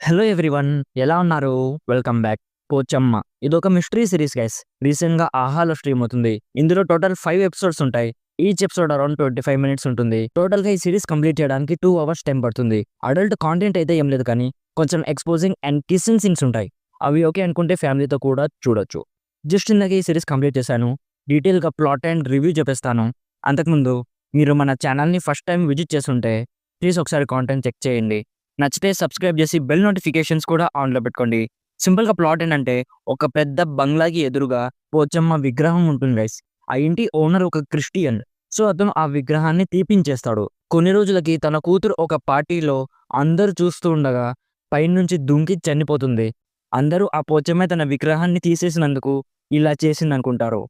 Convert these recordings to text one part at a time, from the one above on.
Hello everyone, ఎలా ఉన్నారు? Welcome back. Pochamma ఇదొక మిస్టరీ సిరీస్ గైస్. రీసెంట్గా ఆహాలో స్ట్రీమ్ అవుతుంది. ఇందులో టోటల్ 5 ఎపిసోడ్స్ ఉంటాయి. ఈచ్ ఎపిసోడ్ అరౌండ్ 25 మినిట్స్ ఉంటుంది. టోటల్గా ఈ సిరీస్ కంప్లీట్ చేయడానికి 2 అవర్స్ టైం పడుతుంది. అడల్ట్ కాంటెంట్ అయితే ఏం లేదు, కానీ కొంచెం ఎక్స్పోజింగ్ అండ్ కిస్సింగ్ సీన్స్ ఉంటాయి. అవి ఓకే అనుకుంటే ఫ్యామిలీతో కూడా చూడొచ్చు. జస్ట్ ఇందాక ఈ సిరీస్ కంప్లీట్ చేశాను. డీటెయిల్గా ప్లాట్ అండ్ రివ్యూ చెప్పేస్తాను. అంతకుముందు మీరు మన ఛానల్ని ఫస్ట్ టైం విజిట్ చేస్తుంటే ప్లీజ్ ఒకసారి కాంటెంట్ చెక్ చేయండి. నచ్చితే సబ్స్క్రైబ్ చేసి బెల్ నోటిఫికేషన్స్ కూడా ఆన్లో పెట్టుకోండి. సింపుల్గా ప్లాట్ ఏంటంటే, ఒక పెద్ద బంగ్లాకి ఎదురుగా పోచమ్మ విగ్రహం ఉంటుంది గైస్. ఆ ఇంటి ఓనర్ ఒక క్రిస్టియన్. సో అతను ఆ విగ్రహాన్ని తీపించేస్తాడు. కొన్ని రోజులకి తన కూతురు ఒక పార్టీలో అందరూ చూస్తూ ఉండగా పైనుంచి దుంకి చనిపోతుంది. అందరూ ఆ పోచమ్మ తన విగ్రహాన్ని తీసేసినందుకు ఇలా చేసింది అనుకుంటారు.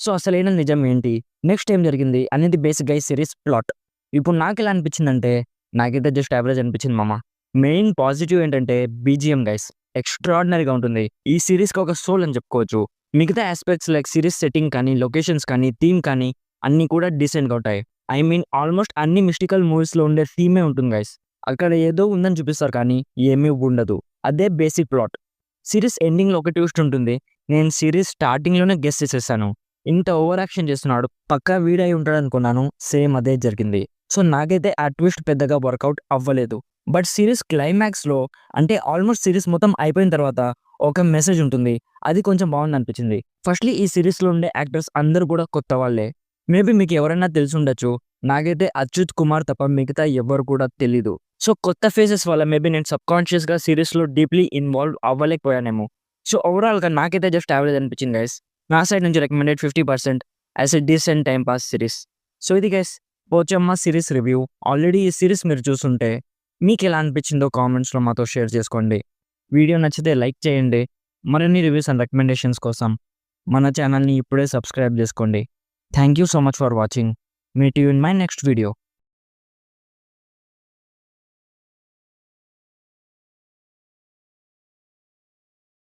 సో అసలైన నిజం ఏంటి, నెక్స్ట్ ఏం జరిగింది అనేది బేసిక్ గైస్ సిరీస్ ప్లాట్. ఇప్పుడు నాకు ఎలా అనిపించిందంటే, నాకైతే జస్ట్ యావరేజ్ అనిపించింది మామ. మెయిన్ పాజిటివ్ ఏంటంటే బీజిఎం గైస్, ఎక్స్ట్రాడినరీగా ఉంటుంది. ఈ సిరీస్కి ఒక సోల్ అని చెప్పుకోవచ్చు. మిగతా ఆస్పెక్ట్స్ లైక్ సిరీస్ సెట్టింగ్ కానీ, లొకేషన్స్ కానీ, థీమ్ కానీ అన్నీ కూడా డీసెంట్గా ఉంటాయి. ఐ మీన్ ఆల్మోస్ట్ అన్ని మిస్టికల్ మూవీస్లో ఉండే థీమే ఉంటుంది గైస్. అక్కడ ఏదో ఉందని చూపిస్తారు కానీ ఏమీ ఉండదు. అదే బేసిక్ ప్లాట్. సిరీస్ ఎండింగ్లో ఒక ట్విస్ట్ ఉంటుంది. నేను సిరీస్ స్టార్టింగ్లోనే గెస్ చేసేసాను. ఇంత ఓవర్ యాక్షన్ చేస్తున్నాడు, పక్కా వీడై ఉంటాడు అనుకున్నాను. సేమ్ అదే జరిగింది. సో నాకైతే ఆ ట్విస్ట్ పెద్దగా వర్కౌట్ అవ్వలేదు. బట్ సిరీస్ క్లైమాక్స్లో, అంటే ఆల్మోస్ట్ సిరీస్ మొత్తం అయిపోయిన తర్వాత ఒక మెసేజ్ ఉంటుంది. అది కొంచెం బాగుంది అనిపించింది. ఫస్ట్లీ ఈ సిరీస్లో ఉండే యాక్టర్స్ అందరూ కూడా కొత్త వాళ్ళే. మేబీ మీకు ఎవరైనా తెలిసి ఉండొచ్చు. నాకైతే అచ్యుత్ కుమార్ తప్ప మిగతా ఎవరు కూడా తెలీదు. సో కొత్త ఫేసెస్ వల్ల మేబీ నేను సబ్కాన్షియస్గా సిరీస్లో డీప్లీ ఇన్వాల్వ్ అవ్వలేకపోయానేమో. సో ఓవరాల్గా నాకైతే జస్ట్ యావరేజ్ అనిపించింది గైస్. నా సైడ్ నుంచి recommended 50% as a decent time pass series. So ఇది guys Pochamma series review. Already ఈ సిరీస్ మీరు చూస్తుంటే మీకు ఎలా అనిపించిందో కామెంట్స్లో మాతో షేర్ చేసుకోండి. వీడియో నచ్చితే లైక్ చేయండి. మరిన్ని రివ్యూస్ అండ్ రికమెండేషన్స్ కోసం మన ఛానల్ని ఇప్పుడే సబ్స్క్రైబ్ చేసుకోండి. Thank you so much for watching. Meet you in my next video.